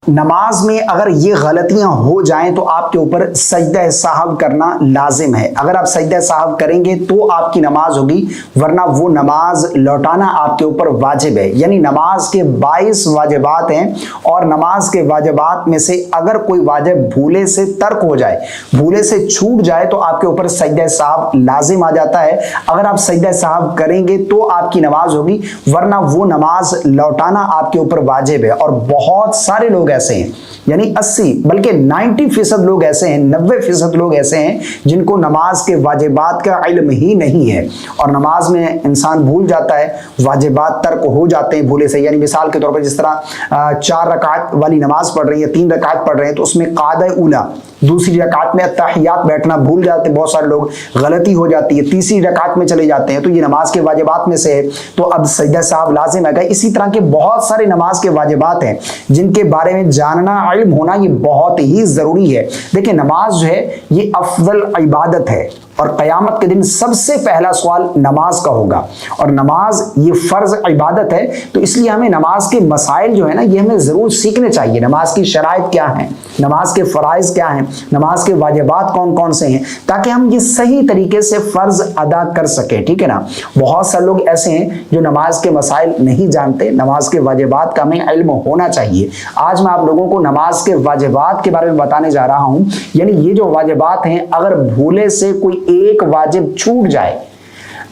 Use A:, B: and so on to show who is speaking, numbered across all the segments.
A: نماز میں اگر یہ غلطیاں ہو جائیں تو آپ کے اوپر سجدہ سہو کرنا لازم ہے۔ اگر آپ سجدہ سہو کریں گے تو آپ کی نماز ہوگی، ورنہ وہ نماز لوٹانا آپ کے اوپر واجب ہے۔ یعنی نماز کے 22 واجبات ہیں، اور نماز کے واجبات میں سے اگر کوئی واجب بھولے سے ترک ہو جائے، بھولے سے چھوٹ جائے، تو آپ کے اوپر سجدہ سہو لازم آ جاتا ہے۔ اگر آپ سجدہ سہو کریں گے تو آپ کی نماز ہوگی، ورنہ وہ نماز لوٹانا آپ کے اوپر واجب ہے۔ اور بہت سارے لوگ ایسے ہیں، یعنی 80 بلکہ 90% لوگ ایسے ہیں، 90% لوگ ایسے ہیں جن کو نماز کے واجبات کا علم ہی نہیں ہے، اور نماز میں انسان بھول جاتا ہے، واجبات ترک ہو جاتے ہیں بھولے سے۔ یعنی مثال کے طور پر جس طرح 4 رکعت والی نماز پڑھ رہی ہے، 3 رکعت پڑھ رہے ہیں، تو اس میں قاعدہ اولا دوسری رکعت میں التحیات بیٹھنا بھول جاتے ہیں، بہت سارے لوگ غلطی ہو جاتی ہے، تیسری رکعت میں چلے جاتے ہیں، تو یہ نماز کے واجبات میں سے ہے، تو اب سجدہ سہو لازم ہے۔ اسی طرح کے بہت سارے نماز کے واجبات ہیں جن کے بارے میں جاننا، علم ہونا یہ بہت ہی ضروری ہے۔ دیکھیں نماز جو ہے یہ افضل عبادت ہے، اور قیامت کے دن سب سے پہلا سوال نماز کا ہوگا، اور نماز یہ فرض عبادت ہے، تو اس لیے ہمیں نماز کے مسائل جو ہے نا یہ ہمیں ضرور سیکھنے چاہیے۔ نماز کی شرائط کیا ہیں، نماز کے فرائض کیا ہیں، نماز کے واجبات کون کون سے ہیں، تاکہ ہم یہ صحیح طریقے سے فرض ادا کر سکیں، ٹھیک ہے نا۔ بہت سے لوگ ایسے ہیں جو نماز کے مسائل نہیں جانتے، نماز کے واجبات کا ہمیں علم ہونا چاہیے۔ آج میں آپ لوگوں کو نماز کے واجبات کے بارے میں بتانے جا رہا ہوں۔ یعنی یہ جو واجبات ہیں، اگر بھولے سے کوئی ایک واجب چھوٹ جائے،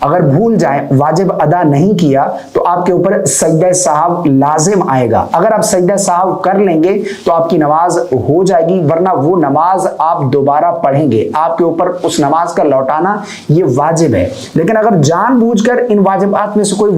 A: اگر بھول جائیں، واجب ادا نہیں کیا، تو آپ کے اوپر سجدہ سہو لازم آئے گا۔ اگر آپ سجدہ سہو کر لیں گے تو آپ کی نماز ہو جائے گی، ورنہ وہ نماز آپ دوبارہ پڑھیں گے، آپ کے اوپر اس نماز کا لوٹانا یہ واجب ہے۔ لیکن اگر جان بوجھ کر ان واجبات میں سے کوئی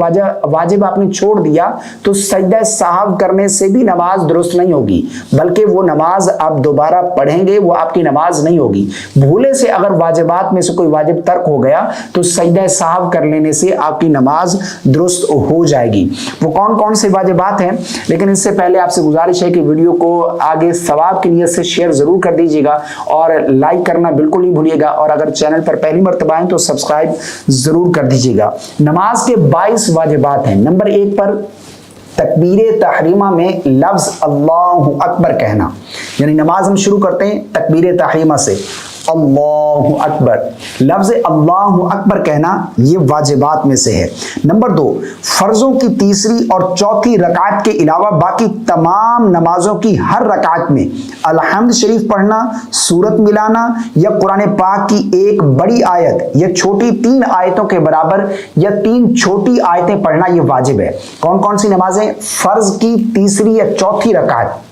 A: واجب آپ نے چھوڑ دیا، تو سجدہ سہو کرنے سے بھی نماز درست نہیں ہوگی، بلکہ وہ نماز آپ دوبارہ پڑھیں گے، وہ آپ کی نماز نہیں ہوگی۔ بھولے سے اگر واجبات میں سے کوئی واجب ترک ہو گیا تو سجدہ سہو کر لینے سے آپ کی نماز درست ہو جائے گی۔ وہ کون کون سے واجبات ہیں، لیکن اس سے پہلے آپ سے گزارش ہے کہ ویڈیو کو آگے ثواب کی نیت سے شیئر ضرور کر دیجیے گا، اور لائک کرنا بالکل نہیں بھولیے گا، اور اگر چینل پر پہلی مرتبہ آئیں تو سبسکرائب ضرور کر دیجیے گا۔ نماز کے 22 واجبات ہیں۔ نمبر 1 پر تکبیر تحریمہ میں لفظ اللہ اکبر کہنا، یعنی نماز ہم شروع کرتے ہیں تکبیر تحریمہ سے، اللہ اکبر، لفظ اللہ اکبر کہنا یہ واجبات میں سے ہے۔ نمبر 2، فرضوں کی تیسری اور چوتھی رکعت کے علاوہ باقی تمام نمازوں کی ہر رکعت میں الحمد شریف پڑھنا، سورت ملانا، یا قرآن پاک کی ایک بڑی آیت یا چھوٹی 3 آیتوں کے برابر یا 3 چھوٹی آیتیں پڑھنا یہ واجب ہے۔ کون کون سی نمازیں؟ فرض کی تیسری یا چوتھی رکعت،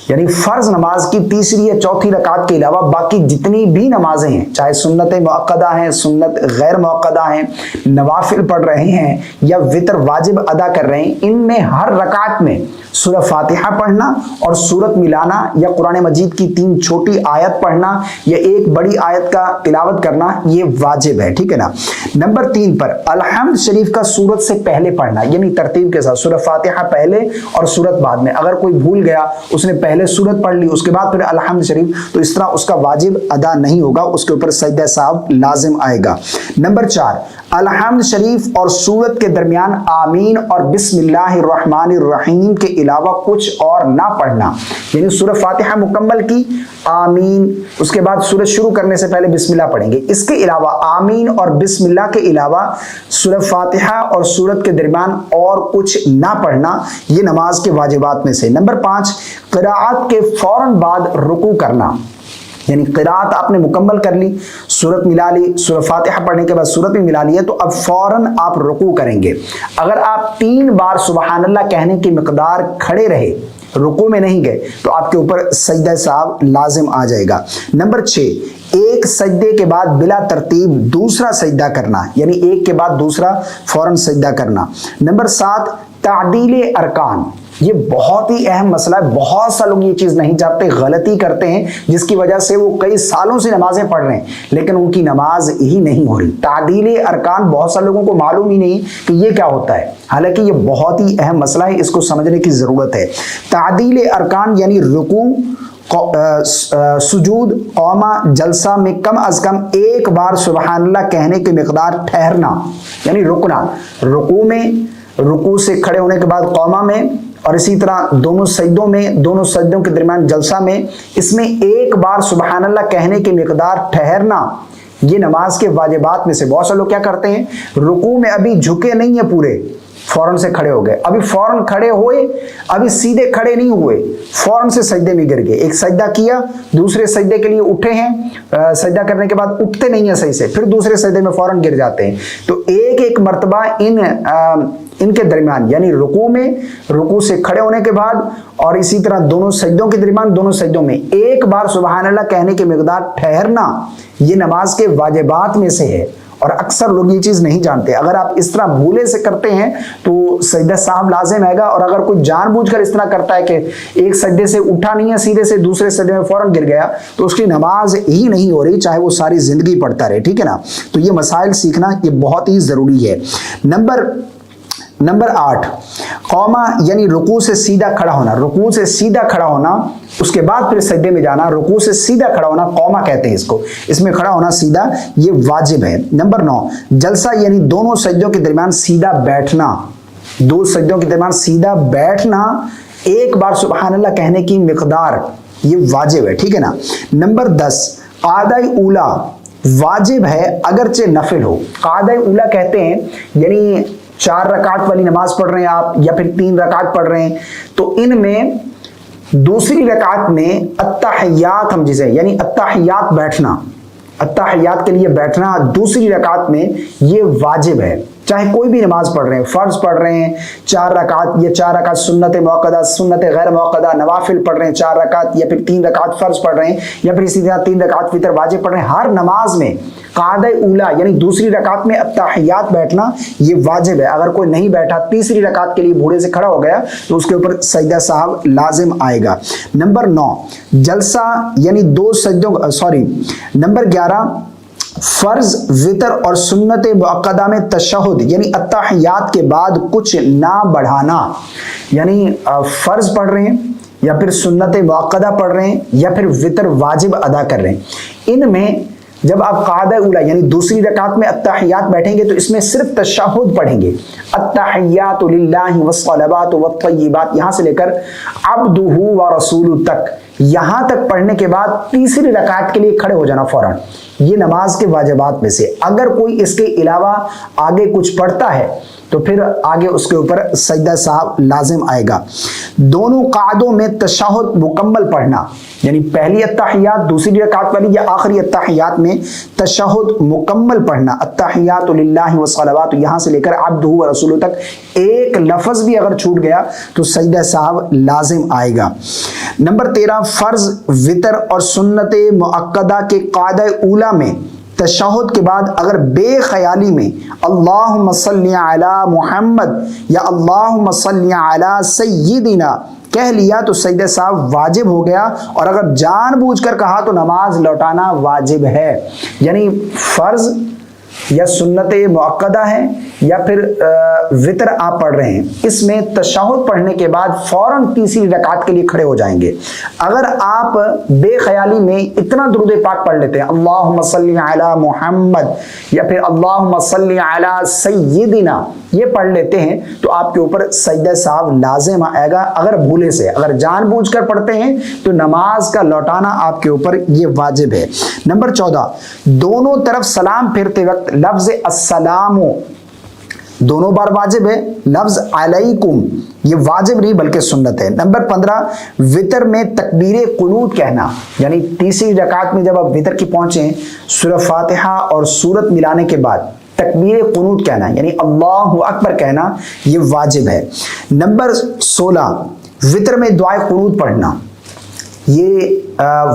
A: یعنی فرض نماز کی تیسری یا چوتھی رکعت کے علاوہ باقی جتنی بھی نمازیں ہیں، چاہے سنت مؤکدہ ہیں، سنت غیر مؤکدہ ہیں، نوافل پڑھ رہے ہیں یا وتر واجب ادا کر رہے ہیں، ان میں ہر رکعت میں سورہ فاتحہ پڑھنا اور سورت ملانا، یا قرآن مجید کی 3 چھوٹی آیت پڑھنا یا ایک بڑی آیت کا تلاوت کرنا یہ واجب ہے، ٹھیک ہے نا۔ نمبر 3 پر الحمد شریف کا سورت سے پہلے پڑھنا، یعنی ترتیب کے ساتھ سورہ فاتحہ پہلے اور سورت بعد میں۔ اگر کوئی بھول گیا، اس نے پہلے سورت پڑھ لی اس کے بعد پھر الحمد شریف، تو اس طرح اس کا واجب ادا نہیں ہوگا، اس کے اوپر سجدہ سہو لازم آئے گا۔ نمبر 4، الحمد شریف اور سورت کے درمیان آمین اور بسم اللہ الرحمن الرحیم کے علاوہ کچھ اور نہ پڑھنا، یعنی سورہ فاتحہ مکمل کی، آمین، اس کے بعد سورت شروع کرنے سے پہلے بسم اللہ پڑھیں گے، اس کے علاوہ آمین اور بسم اللہ کے علاوہ سورہ فاتحہ اور سورت کے درمیان اور کچھ نہ پڑھنا، یہ نماز کے واجبات میں سے۔ نمبر 5، قراءت کے فوراً بعد رکوع کرنا، یعنی قراءت آپ نے مکمل کر لی، سورت ملا لی، سورہ فاتحہ پڑھنے کے بعد سورت بھی ملا لی ہے، تو اب فوراً آپ رکوع کریں گے۔ اگر آپ 3 بار سبحان اللہ کہنے کی مقدار کھڑے رہے، رکوع میں نہیں گئے، تو آپ کے اوپر سجدہ سہو لازم آ جائے گا۔ نمبر 6، ایک سجدے کے بعد بلا ترتیب دوسرا سجدہ کرنا، یعنی ایک کے بعد دوسرا فوراً سجدہ کرنا۔ نمبر 7، تعدیل ارکان، یہ بہت ہی اہم مسئلہ ہے، بہت سا لوگ یہ چیز نہیں جانتے، غلطی کرتے ہیں، جس کی وجہ سے وہ کئی سالوں سے نمازیں پڑھ رہے ہیں لیکن ان کی نماز ہی نہیں ہو رہی۔ تعدیل ارکان بہت سا لوگوں کو معلوم ہی نہیں کہ یہ کیا ہوتا ہے، حالانکہ یہ بہت ہی اہم مسئلہ ہے، اس کو سمجھنے کی ضرورت ہے۔ تعدیل ارکان یعنی رکوع، سجود، قومہ، جلسہ میں کم از کم ایک بار سبحان اللہ کہنے کی مقدار ٹھہرنا، یعنی رکنا، رکوع میں، رکوع سے کھڑے ہونے کے بعد قومہ میں، اور اسی طرح دونوں سجدوں کے درمیان جلسہ میں اس میں ایک بار سبحان اللہ کہنے کی مقدار ٹھہرنا یہ نماز کے واجبات میں سے۔ بہت سے لوگ کیا کرتے ہیں، رکوع میں ابھی جھکے نہیں ہیں پورے، فوراً سے کھڑے ہو گئے، ابھی فوراً کھڑے ہوئے، ابھی سیدھے کھڑے نہیں ہوئے، فوراً سے سجدے میں گر گئے، ایک سجدہ کیا، دوسرے سجدے کے لیے اٹھے ہیں، سجدہ کرنے کے بعد اٹھتے نہیں ہیں صحیح سے، پھر دوسرے سجدے میں فوراً گر جاتے ہیں۔ تو ایک مرتبہ ان کے درمیان یعنی رکوع سے کھڑے ہونے کے بعد اور اسی طرح دونوں سجدوں کے درمیان دونوں سجدوں میں ایک بار سبحان اللہ کہنے کی مقدار ٹھہرنا یہ نماز کے واجبات میں سے ہے، اور اکثر لوگ یہ چیز نہیں جانتے۔ اگر آپ اس طرح بھولے سے کرتے ہیں تو سجدہ سہو لازم آئے گا، اور اگر کوئی جان بوجھ کر اس طرح کرتا ہے کہ ایک سجدے سے اٹھا نہیں ہے، سیدھے سے دوسرے سجدے میں فوراً گر گیا، تو اس کی نماز ہی نہیں ہو رہی، چاہے وہ ساری زندگی پڑھتا رہے، ٹھیک ہے نا۔ تو یہ مسائل سیکھنا یہ بہت ہی ضروری ہے۔ نمبر 8 قومہ یعنی رکوع سے سیدھا کھڑا ہونا، رکوع سے سیدھا کھڑا ہونا، اس کے بعد پھر سجدے میں جانا، رکوع سے سیدھا کھڑا ہونا قومہ کہتے ہیں اس کو، اس میں کھڑا ہونا سیدھا یہ واجب ہے۔ نمبر 9 جلسہ یعنی دونوں سجدوں کے درمیان سیدھا بیٹھنا، دو سجدوں کے درمیان سیدھا بیٹھنا ایک بار سبحان اللہ کہنے کی مقدار یہ واجب ہے، ٹھیک ہے نا۔ نمبر 10 قاعدہ اولا واجب ہے اگرچہ نفل ہو۔ قاعدہ اولا کہتے ہیں یعنی 4 رکعت والی نماز پڑھ رہے ہیں آپ یا پھر 3 رکعت پڑھ رہے ہیں، تو ان میں دوسری رکعت میں التحیات ہم جسے یعنی التحیات بیٹھنا، التحیات کے لیے بیٹھنا دوسری رکعت میں یہ واجب ہے، چاہے کوئی بھی نماز پڑھ رہے ہیں، فرض پڑھ رہے ہیں 4 رکعت یا 4 رکعت سنت موقدہ، سنت غیر موقدہ، نوافل پڑھ رہے ہیں 4 رکعت یا پھر 3 رکعت فرض پڑھ رہے ہیں یا پھر اسی طرح 3 رکعت وتر واجب پڑھ رہے ہیں، ہر نماز میں قاعدہ اولا یعنی دوسری رکعت میں التحیات بیٹھنا یہ واجب ہے۔ اگر کوئی نہیں بیٹھا تیسری رکعت کے لیے بھولے سے کھڑا ہو گیا تو اس کے اوپر سجدہ سہو لازم آئے گا۔ نمبر 9 جلسہ یعنی نمبر 11 فرض وتر اور سنت مؤکدہ میں تشہد یعنی التحیات کے بعد کچھ نہ بڑھانا، یعنی فرض پڑھ رہے ہیں یا پھر سنت مؤکدہ پڑھ رہے ہیں یا پھر وتر واجب ادا کر رہے ہیں، ان میں جب آپ قاعدہ اولا یعنی دوسری رکعت میں التحیات بیٹھیں گے تو اس میں صرف تشہد پڑھیں گے، التحیات للہ والصلوات والطیبات یہاں سے لے کر عبدہ ورسولہ تک، یہاں تک پڑھنے کے بعد تیسری رکعت کے لیے کھڑے ہو جانا فوراً، یہ نماز کے واجبات میں سے۔ اگر کوئی اس کے علاوہ آگے کچھ پڑھتا ہے تو پھر آگے اس کے اوپر سجدہ سہو لازم آئے گا۔ دونوں قعدوں میں تشہد مکمل پڑھنا، یعنی پہلی التحیات دوسری رکعت والی یا آخری التحیات میں تشہد مکمل پڑھنا، التحیات للہ والصلوات یہاں سے لے کر عبدہ ورسولہ تک ایک لفظ بھی اگر چھوٹ گیا تو سجدہ سہو لازم آئے گا۔ نمبر 13 فرض وتر اور سنت مؤکدہ کے قاعدہ اولا میں تشہد کے بعد اگر بے خیالی میں اللہم صلی علی محمد یا اللہم صلی علی سیدنا کہہ لیا تو سجدہ سہو واجب ہو گیا، اور اگر جان بوجھ کر کہا تو نماز لوٹانا واجب ہے، یعنی فرض یا سنت مؤکدہ ہے یا پھر وتر آپ پڑھ رہے ہیں، اس میں تشہد پڑھنے کے بعد فوراً تیسری رکعت کے لیے کھڑے ہو جائیں گے۔ اگر آپ بے خیالی میں اتنا درود پاک پڑھ لیتے ہیں اللہم صلی علی محمد یا پھر اللہم صلی علی سیدنا یہ پڑھ لیتے ہیں تو آپ کے اوپر سجدہ سہو لازم آئے گا اگر بھولے سے۔ اگر جان بوجھ کر پڑھتے ہیں تو نماز کا لوٹانا آپ کے اوپر یہ واجب ہے۔ نمبر 14 دونوں طرف سلام پھیرتے وقت لفظ السلام دونوں بار واجب ہے، لفظ علیکم یہ واجب نہیں بلکہ سنت ہے۔ نمبر 15 وتر میں تکبیر قنوت کہنا، یعنی تیسری رکعت میں جب آپ وتر کی پہنچیں سورہ فاتحہ اور سورت ملانے کے بعد تکبیر قنوت کہنا یعنی اللہ اکبر کہنا یہ واجب ہے۔ نمبر 16 وتر میں دعائے قنوت پڑھنا یہ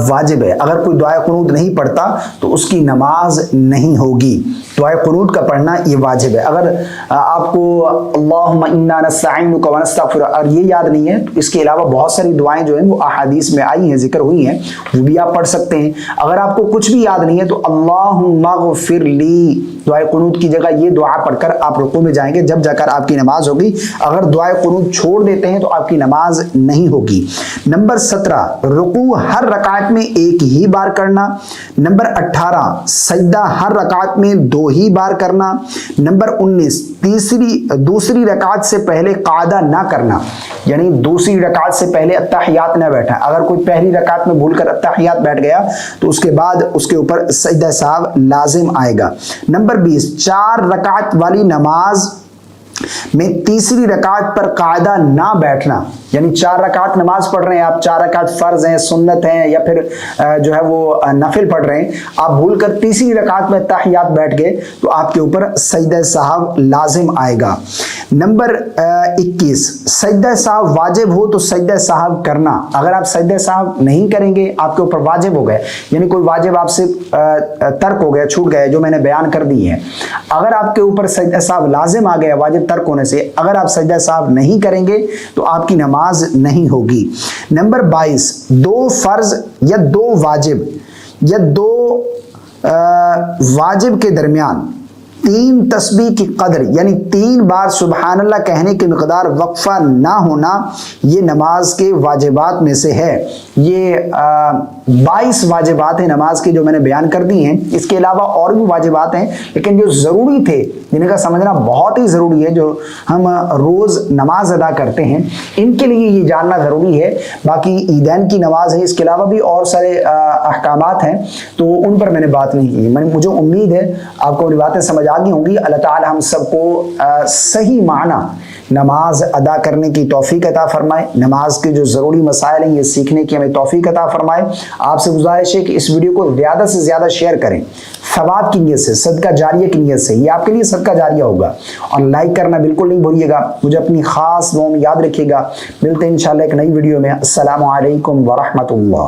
A: واجب ہے، اگر کوئی دعائے قنوت نہیں پڑھتا تو اس کی نماز نہیں ہوگی، دعائے قنوت کا پڑھنا یہ واجب ہے۔ اگر آپ کو اللہم انا نستعینک ونستغفرک اور یہ یاد نہیں ہے تو اس کے علاوہ بہت ساری دعائیں جو ہیں وہ احادیث میں آئی ہیں ذکر ہوئی ہیں وہ بھی آپ پڑھ سکتے ہیں۔ اگر آپ کو کچھ بھی یاد نہیں ہے تو اللہم اغفر لی دعائے قنوت کی جگہ یہ دعا پڑھ کر آپ رکوع میں جائیں گے، جب جا کر آپ کی نماز ہوگی۔ اگر دعائے قنوت چھوڑ دیتے ہیں تو آپ کی نماز نہیں ہوگی۔ نمبر 17 رکوع ہر رکعت میں ایک ہی بار کرنا۔ نمبر 18 سجدہ ہر رکعت میں 2 ہی بار کرنا۔ نمبر 19 دوسری رکعت سے پہلے قعدہ نہ کرنا، یعنی دوسری رکعت سے پہلے اتحیات نہ بیٹھنا۔ اگر کوئی پہلی رکعت میں بھول کر اتحیات بیٹھ گیا تو اس کے بعد اس کے اوپر سجدہ سہو لازم آئے گا۔ نمبر 20 4 رکعت والی نماز میں تیسری رکعت پر قاعدہ نہ بیٹھنا، یعنی 4 رکعت نماز پڑھ رہے ہیں آپ، 4 رکعت فرض ہیں، سنت ہیں، یا پھر جو ہے وہ نفل پڑھ رہے ہیں، آپ بھول کر تیسری رکعت میں تحیات بیٹھ گئے تو آپ کے اوپر سجدہ سہو لازم آئے گا۔ نمبر 21 سجدہ سہو واجب ہو تو سجدہ سہو کرنا۔ اگر آپ سجدہ سہو نہیں کریں گے آپ کے اوپر واجب ہو گئے، یعنی کوئی واجب آپ سے ترک ہو گیا، چھوٹ گئے، جو میں نے بیان کر دی ہے، اگر آپ کے اوپر سجدہ سہو لازم آ گیا واجب ترک ہونے سے، اگر آپ سجدہ سہو نہیں کریں گے تو آپ کی نماز نہیں ہوگی۔ نمبر 22 2 فرض یا 2 واجب یا 2 واجب کے درمیان 3 تسبیح کی قدر، یعنی 3 بار سبحان اللہ کہنے کی مقدار وقفہ نہ ہونا، یہ نماز کے واجبات میں سے ہے۔ یہ 22 واجبات ہیں نماز کی جو میں نے بیان کر دی ہیں، اس کے علاوہ اور بھی واجبات ہیں، لیکن جو ضروری تھے جن کا سمجھنا بہت ہی ضروری ہے، جو ہم روز نماز ادا کرتے ہیں، ان کے لیے یہ جاننا ضروری ہے۔ باقی عیدین کی نماز ہے، اس کے علاوہ بھی اور سارے احکامات ہیں، تو ان پر میں نے بات نہیں کی۔ مجھے امید ہے آپ کو میری باتیں سمجھ آ گئی ہوں گی۔ اللہ تعالی ہم سب کو صحیح معنی نماز ادا کرنے کی توفیق عطا فرمائے، نماز کے جو ضروری مسائل ہیں یہ سیکھنے کی ہمیں توفیق عطا فرمائے۔ آپ سے گزارش ہے کہ اس ویڈیو کو زیادہ سے زیادہ شیئر کریں، ثواب کی نیت سے، صدقہ جاریہ کی نیت سے، یہ آپ کے لیے صدقہ جاریہ ہوگا، اور لائک کرنا بالکل نہیں بھولیے گا۔ مجھے اپنی خاص دعاؤں میں یاد رکھیے گا۔ ملتے ہیں انشاءاللہ ایک نئی ویڈیو میں۔ السلام علیکم ورحمۃ اللہ۔